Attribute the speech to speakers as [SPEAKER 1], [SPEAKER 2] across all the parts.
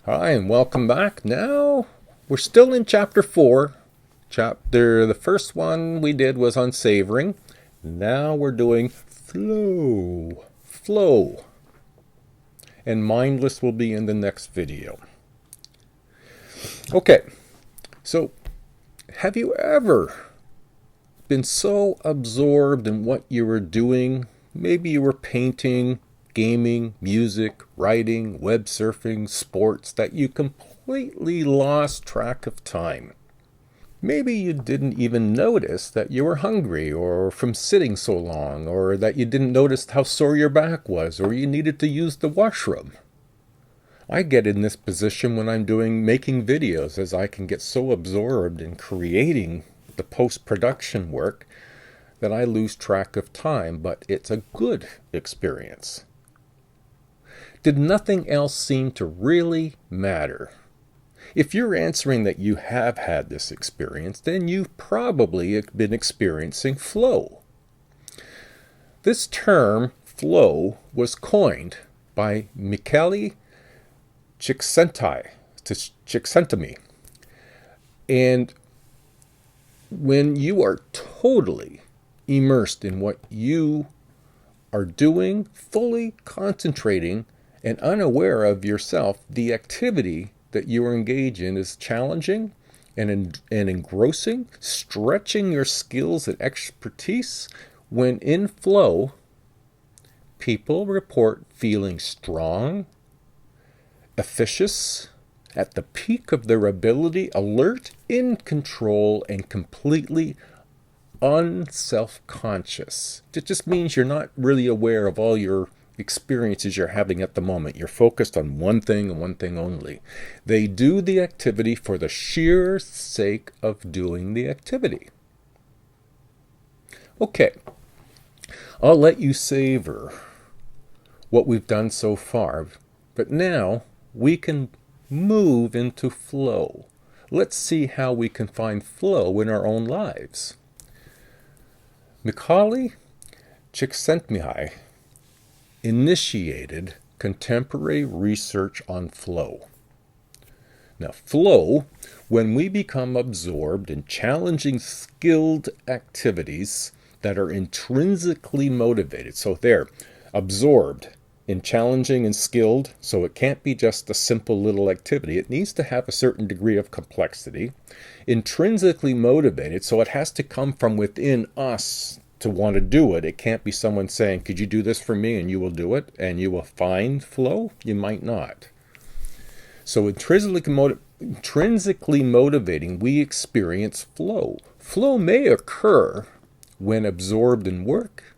[SPEAKER 1] Hi, and welcome back. Now, we're still in chapter 4. The first one we did was on savoring. Now we're doing flow. Flow. And mindless will be in the next video. Okay, so have you ever been so absorbed in what you were doing? Maybe you were painting, gaming, music, writing, web surfing, sports, that you completely lost track of time. Maybe you didn't even notice that you were hungry, or from sitting so long, or that you didn't notice how sore your back was, or you needed to use the washroom. I get in this position when I'm making videos, as I can get so absorbed in creating the post-production work that I lose track of time, but it's a good experience. Did nothing else seem to really matter? If you're answering that you have had this experience, then you've probably been experiencing flow. This term, flow, was coined by Michele Csikszentmihalyi. And when you are totally immersed in what you are doing, fully concentrating and unaware of yourself, the activity that you are engaged in is challenging and engrossing, stretching your skills and expertise. When in flow, people report feeling strong, efficacious, at the peak of their ability, alert, in control, and completely unself-conscious. It just means you're not really aware of all your experiences you're having at the moment. You're focused on one thing and one thing only. They do the activity for the sheer sake of doing the activity. Okay, I'll let you savor what we've done so far, but now we can move into flow. Let's see how we can find flow in our own lives. Michele Csikszentmihalyi initiated contemporary research on flow. Now, flow, when we become absorbed in challenging, skilled activities that are intrinsically motivated. So they're absorbed in challenging and skilled, so it can't be just a simple little activity. It needs to have a certain degree of complexity. Intrinsically motivated, so it has to come from within us to want to do it. It can't be someone saying, could you do this for me, and you will do it, and you will find flow? You might not. So intrinsically motivating, we experience flow. Flow may occur when absorbed in work,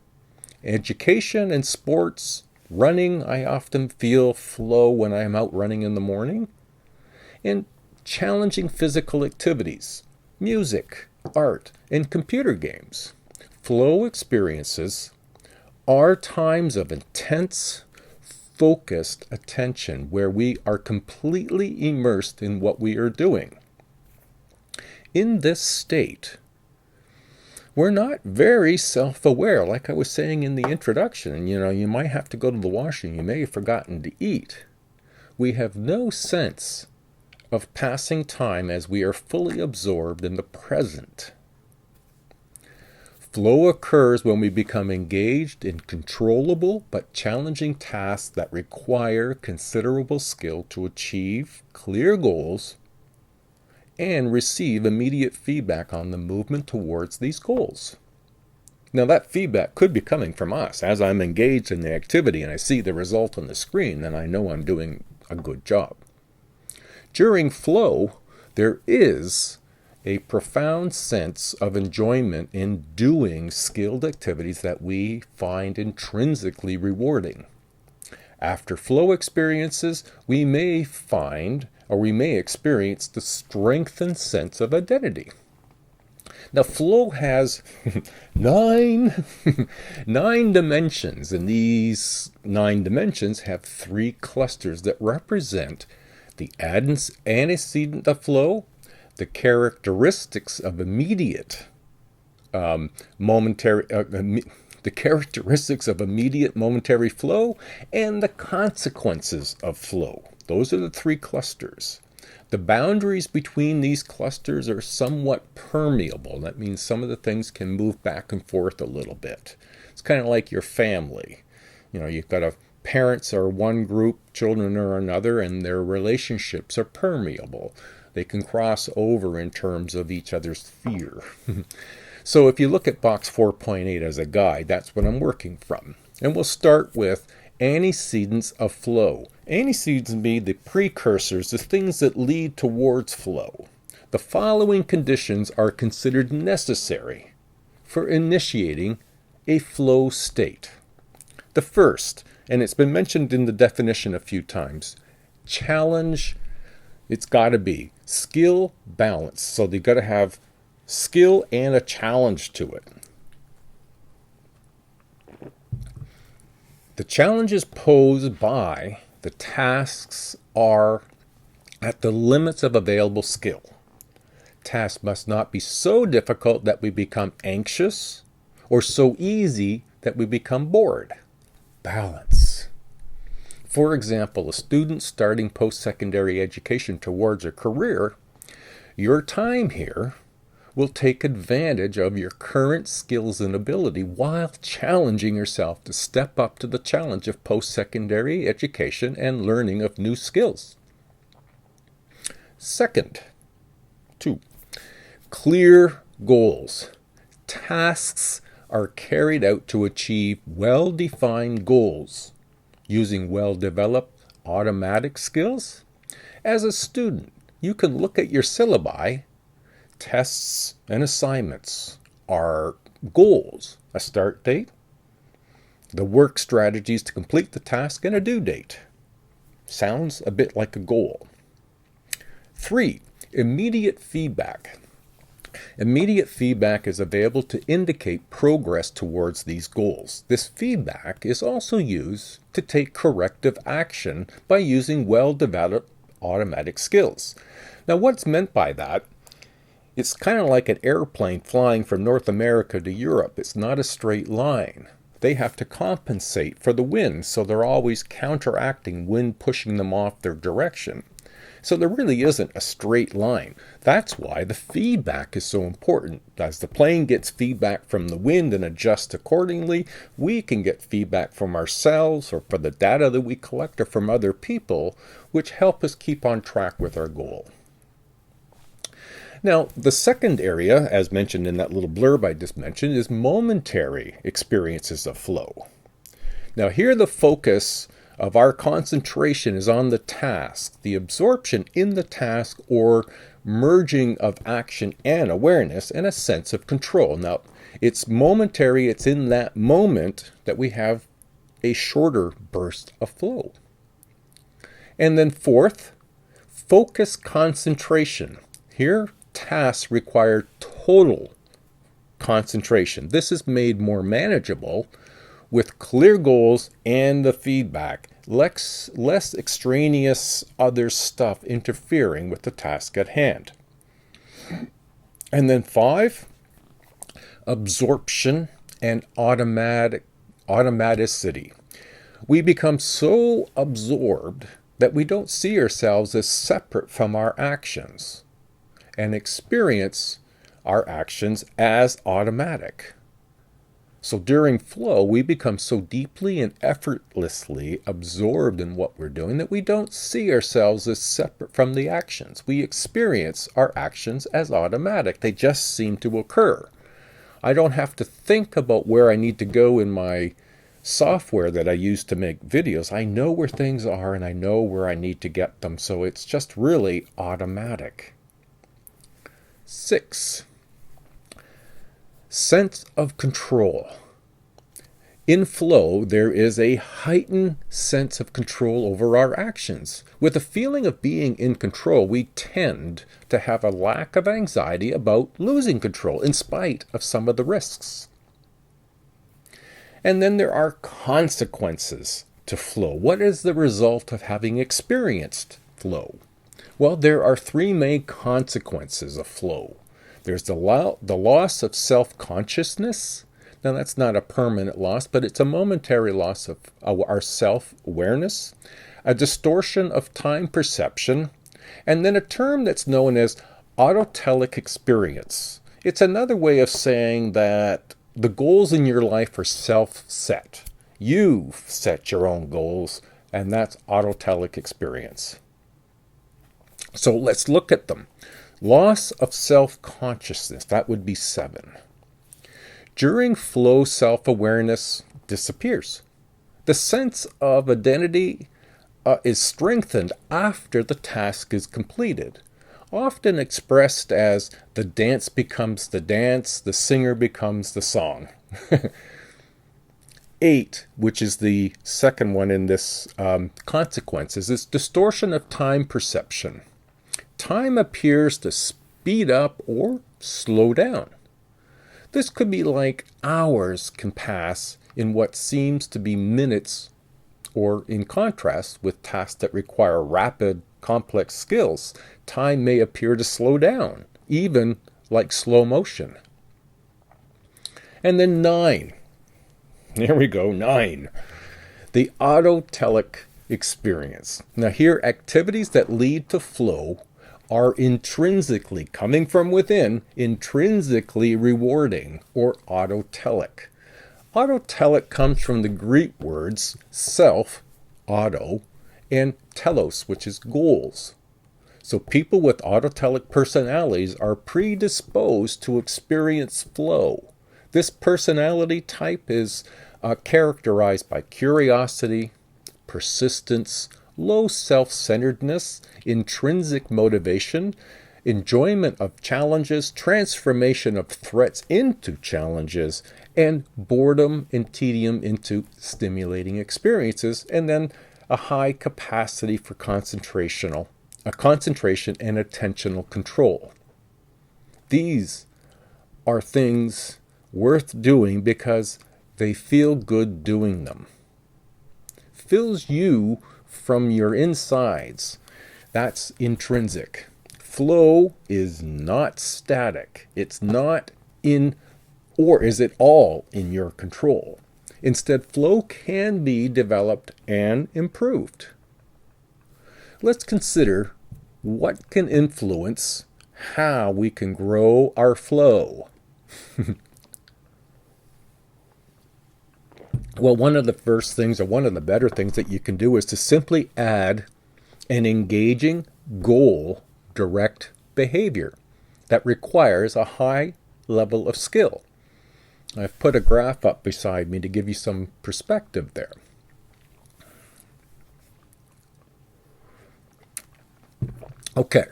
[SPEAKER 1] education, and sports. Running, I often feel flow when I am out running in the morning. And challenging physical activities, music, art, and computer games. Flow experiences are times of intense, focused attention where we are completely immersed in what we are doing. In this state, we're not very self-aware. Like I was saying in the introduction, you might have to go to the washroom. You may have forgotten to eat. We have no sense of passing time as we are fully absorbed in the present. Flow occurs when we become engaged in controllable but challenging tasks that require considerable skill to achieve clear goals and receive immediate feedback on the movement towards these goals. Now, that feedback could be coming from us. As I'm engaged in the activity and I see the result on the screen, then I know I'm doing a good job. During flow, there is a profound sense of enjoyment in doing skilled activities that we find intrinsically rewarding. After flow experiences, we may experience the strengthened sense of identity. Now, flow has nine dimensions, and these 9 dimensions have 3 clusters that represent the antecedent of flow, the characteristics of immediate momentary flow, and the consequences of flow. Those are the three clusters. The boundaries between these clusters are somewhat permeable. That means some of the things can move back and forth a little bit. It's kind of like your family. You've got parents are one group, children are another, and their relationships are permeable. They can cross over in terms of each other's sphere. So if you look at box 4.8 as a guide, that's what I'm working from. And we'll start with antecedents of flow. Antecedents mean the precursors, the things that lead towards flow. The following conditions are considered necessary for initiating a flow state. The first, and it's been mentioned in the definition a few times, challenge. It's got to be skill balance. So they've got to have skill and a challenge to it. The challenges posed by the tasks are at the limits of available skill. Tasks must not be so difficult that we become anxious or so easy that we become bored. Balance. For example, a student starting post-secondary education towards a career, your time here will take advantage of your current skills and ability while challenging yourself to step up to the challenge of post-secondary education and learning of new skills. Second, 2, clear goals. Tasks are carried out to achieve well-defined goals using well-developed automatic skills. As a student, you can look at your syllabi. Tests and assignments are goals, a start date, the work strategies to complete the task, and a due date. Sounds a bit like a goal. 3, immediate feedback. Immediate feedback is available to indicate progress towards these goals. This feedback is also used to take corrective action by using well-developed automatic skills. Now, what's meant by that? It's kind of like an airplane flying from North America to Europe. It's not a straight line. They have to compensate for the wind, so they're always counteracting wind pushing them off their direction. So there really isn't a straight line. That's why the feedback is so important. As the plane gets feedback from the wind and adjusts accordingly, we can get feedback from ourselves or for the data that we collect or from other people, which help us keep on track with our goal. Now, the second area, as mentioned in that little blurb I just mentioned, is momentary experiences of flow. Now, here the focus of our concentration is on the task, the absorption in the task or merging of action and awareness and a sense of control. Now, it's momentary, it's in that moment that we have a shorter burst of flow. And then fourth, focus concentration. Here, tasks require total concentration. This is made more manageable with clear goals and the feedback, less extraneous other stuff interfering with the task at hand. And then 5, absorption and automaticity. We become so absorbed that we don't see ourselves as separate from our actions and experience our actions as automatic. So during flow, we become so deeply and effortlessly absorbed in what we're doing that we don't see ourselves as separate from the actions. We experience our actions as automatic. They just seem to occur. I don't have to think about where I need to go in my software that I use to make videos. I know where things are and I know where I need to get them. So it's just really automatic. 6, sense of control. In flow, there is a heightened sense of control over our actions. With a feeling of being in control, we tend to have a lack of anxiety about losing control in spite of some of the risks. And then there are consequences to flow. What is the result of having experienced flow? Well, there are 3 main consequences of flow. There's the loss of self-consciousness, Now, that's not a permanent loss, but it's a momentary loss of our self-awareness, a distortion of time perception, and then a term that's known as autotelic experience. It's another way of saying that the goals in your life are self-set. You've set your own goals, and that's autotelic experience. So let's look at them. Loss of self-consciousness, that would be 7. During flow, self-awareness disappears. The sense of identity is strengthened after the task is completed, often expressed as the dance becomes the dance, the singer becomes the song. 8, which is the second one in this consequence, is this distortion of time perception. Time appears to speed up or slow down. This could be like hours can pass in what seems to be minutes, or in contrast with tasks that require rapid, complex skills, time may appear to slow down, even like slow motion. And then 9. There we go, 9. The autotelic experience. Now here, activities that lead to flow are intrinsically, coming from within, intrinsically rewarding, or autotelic. Autotelic comes from the Greek words self, auto, and telos, which is goals. So people with autotelic personalities are predisposed to experience flow. This personality type is characterized by curiosity, persistence, low self-centeredness, intrinsic motivation, enjoyment of challenges, transformation of threats into challenges, and boredom and tedium into stimulating experiences, and then a high capacity for concentration and attentional control. These are things worth doing because they feel good doing them. Fills you from your insides. That's intrinsic. Flow is not static. It's not in, or is it all in your control? Instead, flow can be developed and improved. Let's consider what can influence how we can grow our flow. Well, one of the first things, or one of the better things that you can do, is to simply add an engaging goal direct behavior that requires a high level of skill. I've put a graph up beside me to give you some perspective there. Okay,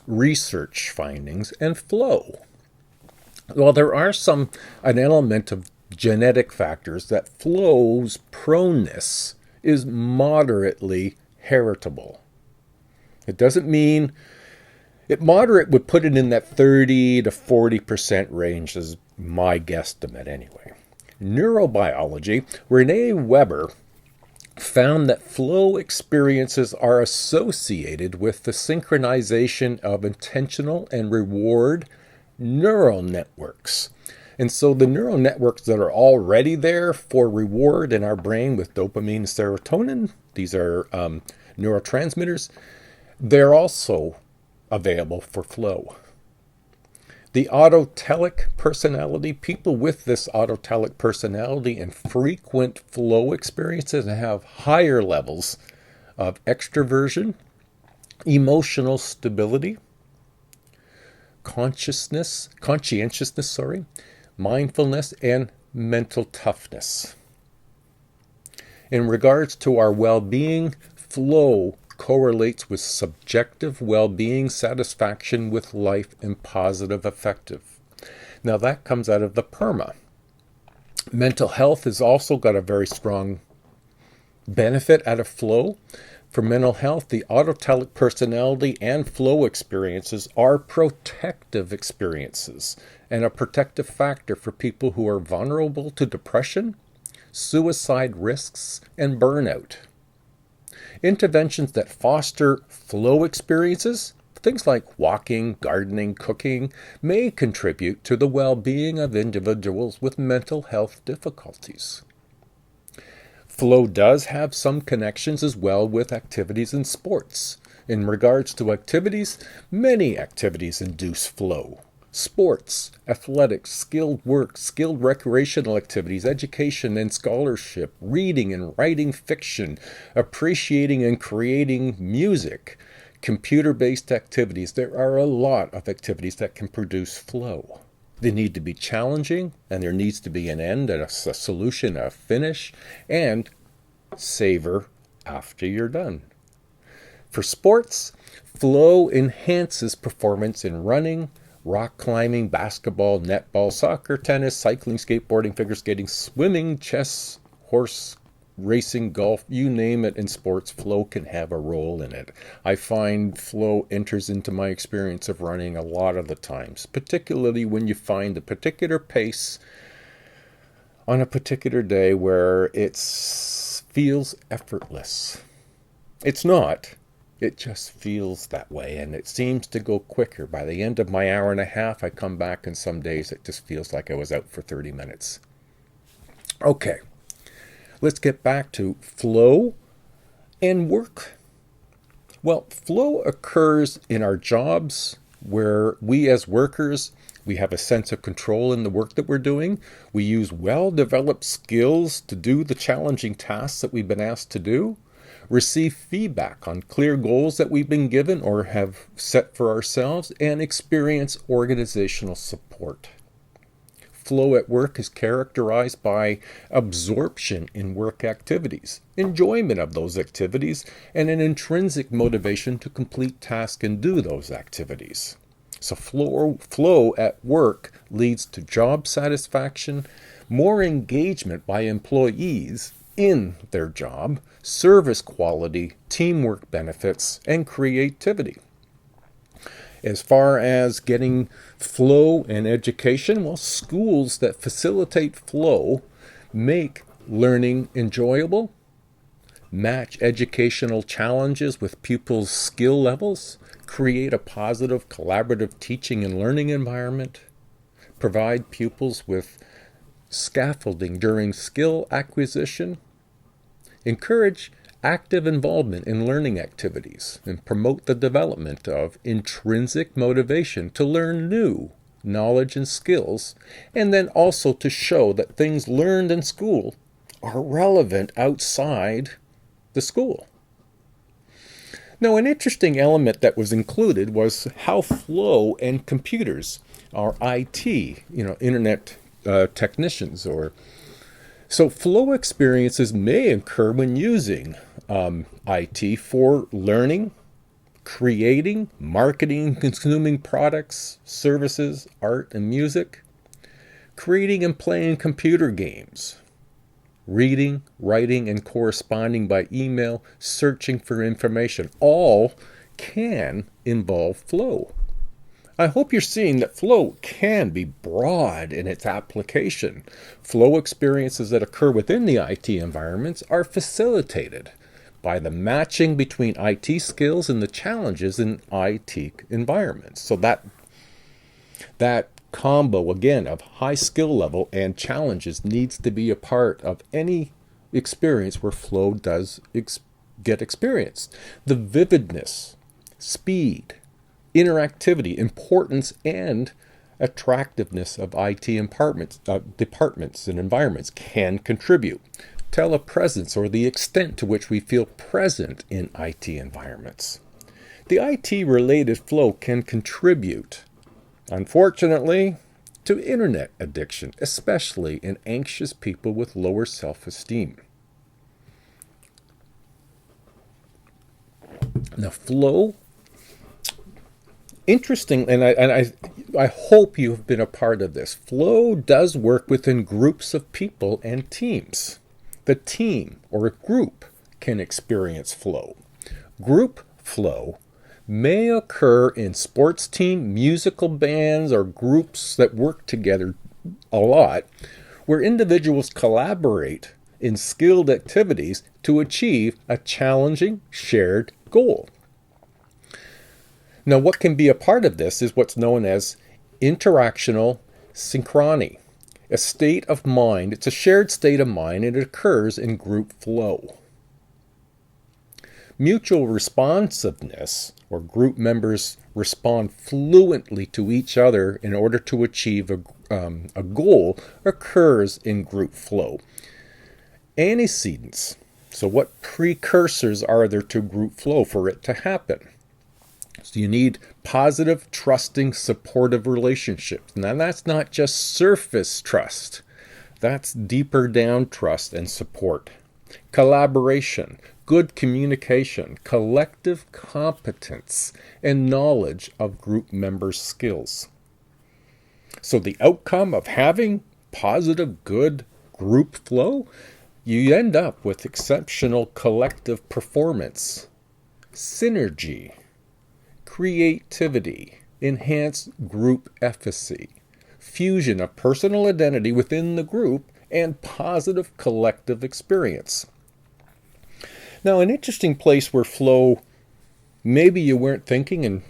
[SPEAKER 1] research findings and flow. Well, there are an element of genetic factors that flow's proneness is moderately heritable. It doesn't mean moderate would put it in that 30 to 40% range, is my guesstimate anyway. Neurobiology, Renee Weber found that flow experiences are associated with the synchronization of intentional and reward neural networks. And so the neural networks that are already there for reward in our brain with dopamine and serotonin, these are neurotransmitters, they're also available for flow. The autotelic personality, people with this autotelic personality and frequent flow experiences have higher levels of extroversion, emotional stability, conscientiousness, mindfulness, and mental toughness. In regards to our well-being, flow correlates with subjective well-being, satisfaction with life, and positive affective. Now that comes out of the PERMA. Mental health has also got a very strong benefit out of flow. For mental health, the autotelic personality and flow experiences are protective experiences and a protective factor for people who are vulnerable to depression, suicide risks, and burnout. Interventions that foster flow experiences things like walking, gardening, cooking may contribute to the well-being of individuals with mental health difficulties. Flow does have some connections as well with activities in sports. In regards to activities, many activities induce flow. Sports, athletics, skilled work, skilled recreational activities, education and scholarship, reading and writing fiction, appreciating and creating music, computer-based activities. There are a lot of activities that can produce flow. They need to be challenging, and there needs to be an end and a solution, a finish, and savor after you're done. For sports, flow enhances performance in running, rock climbing, basketball, netball, soccer, tennis, cycling, skateboarding, figure skating, swimming, chess, horse racing, golf, you name it in sports, flow can have a role in it. I find flow enters into my experience of running a lot of the times, particularly when you find a particular pace on a particular day where it feels effortless. It's not. It just feels that way, and it seems to go quicker. By the end of my hour and a half, I come back, and some days it just feels like I was out for 30 minutes. Okay, let's get back to flow and work. Well, flow occurs in our jobs where we as workers, we have a sense of control in the work that we're doing. We use well-developed skills to do the challenging tasks that we've been asked to do. Receive feedback on clear goals that we've been given or have set for ourselves, and experience organizational support. Flow at work is characterized by absorption in work activities, enjoyment of those activities, and an intrinsic motivation to complete tasks and do those activities. So flow at work leads to job satisfaction, more engagement by employees in their job, service quality, teamwork benefits, and creativity. As far as getting flow in education, well, schools that facilitate flow make learning enjoyable, match educational challenges with pupils' skill levels, create a positive collaborative teaching and learning environment, provide pupils with scaffolding during skill acquisition, encourage active involvement in learning activities, and promote the development of intrinsic motivation to learn new knowledge and skills, and then also to show that things learned in school are relevant outside the school. Now, an interesting element that was included was how flow and computers, or IT, internet technicians, so flow experiences may occur when using IT for learning, creating, marketing, consuming products, services, art, and music, creating and playing computer games, reading, writing, and corresponding by email, searching for information. All can involve flow. I hope you're seeing that flow can be broad in its application. Flow experiences that occur within the IT environments are facilitated by the matching between IT skills and the challenges in IT environments. So that combo, again, of high skill level and challenges needs to be a part of any experience where flow does get experienced. The vividness, speed, interactivity, importance, and attractiveness of IT departments and environments can contribute. Telepresence, or the extent to which we feel present in IT environments. The IT-related flow can contribute, unfortunately, to internet addiction, especially in anxious people with lower self-esteem. Now, flow, interesting, and I hope you've been a part of this. Flow does work within groups of people and teams. The team or a group can experience flow. Group flow may occur in sports team, musical bands, or groups that work together a lot, where individuals collaborate in skilled activities to achieve a challenging shared goal. Now, what can be a part of this is what's known as interactional synchrony, a state of mind. It's a shared state of mind, and it occurs in group flow. Mutual responsiveness, or group members respond fluently to each other in order to achieve a goal, occurs in group flow. Antecedents. So what precursors are there to group flow for it to happen? So you need positive, trusting, supportive relationships. Now that's not just surface trust. That's deeper down trust and support. Collaboration, good communication, collective competence, and knowledge of group members' skills. So the outcome of having positive, good group flow, you end up with exceptional collective performance, synergy, creativity, enhanced group efficacy, fusion of personal identity within the group, and positive collective experience. Now, an interesting place where flow, maybe you weren't thinking, and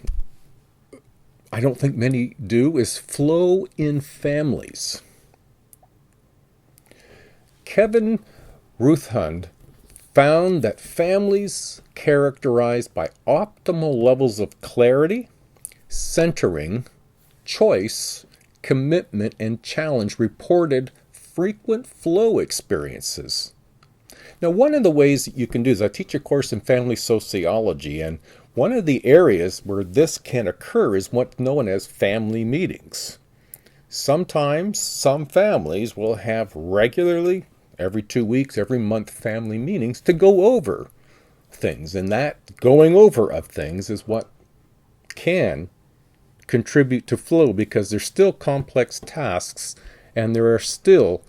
[SPEAKER 1] I don't think many do, is flow in families. Kevin Ruthhund found that families characterized by optimal levels of clarity, centering, choice, commitment, and challenge reported frequent flow experiences. Now, one of the ways that you can do is I teach a course in family sociology, and one of the areas where this can occur is what's known as family meetings. Sometimes some families will have regularly, every 2 weeks, every month, family meetings to go over things, and that going over of things is what can contribute to flow, because there's still complex tasks and there are still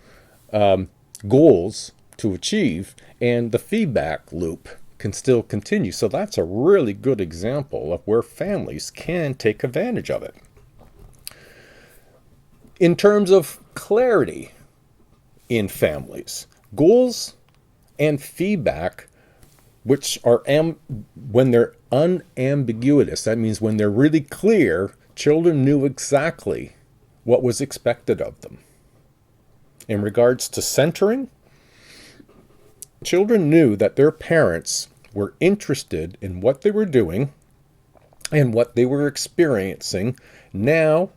[SPEAKER 1] goals to achieve, and the feedback loop can still continue. So that's a really good example of where families can take advantage of it. In terms of clarity in families, goals and feedback, which are when they're unambiguous, that means when they're really clear, children knew exactly what was expected of them. In regards to centering, children knew that their parents were interested in what they were doing and what they were experiencing now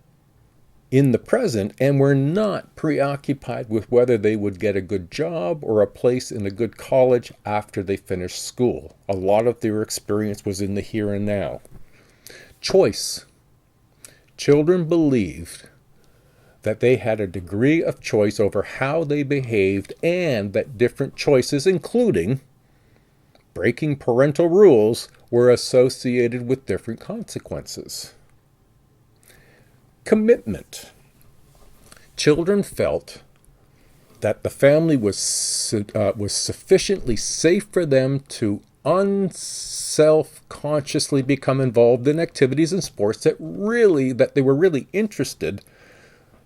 [SPEAKER 1] in the present, and were not preoccupied with whether they would get a good job or a place in a good college after they finished school. A lot of their experience was in the here and now. Choice. Children believed that they had a degree of choice over how they behaved, and that different choices, including breaking parental rules, were associated with different consequences. Commitment. Children felt that the family was sufficiently safe for them to unself-consciously become involved in activities and sports that they were really interested,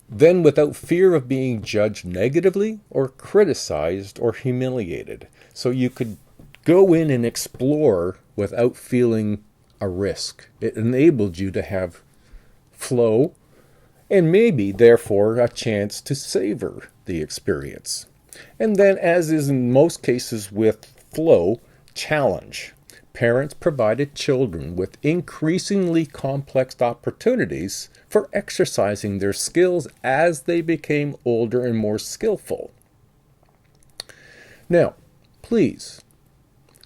[SPEAKER 1] then without fear of being judged negatively or criticized or humiliated. So you could go in and explore without feeling a risk. It enabled you to have flow, and maybe, therefore, a chance to savor the experience. And then, as is in most cases with flow, challenge. Parents provided children with increasingly complex opportunities for exercising their skills as they became older and more skillful. Now, please,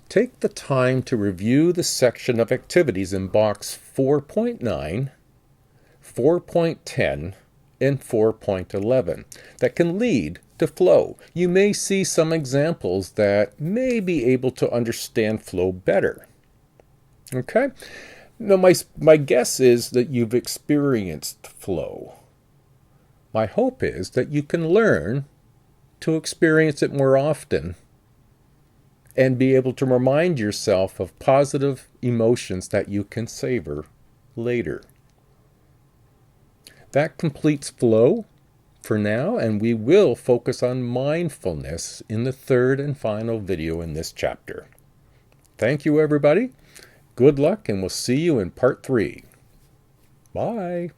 [SPEAKER 1] take the time to review the section of activities in box 4.9, 4.10, and 4.11 that can lead to flow. You may see some examples that may be able to understand flow better. Okay? Now, my guess is that you've experienced flow. My hope is that you can learn to experience it more often and be able to remind yourself of positive emotions that you can savor later. That completes flow for now, and we will focus on mindfulness in the third and final video in this chapter. Thank you, everybody. Good luck, and we'll see you in part 3. Bye.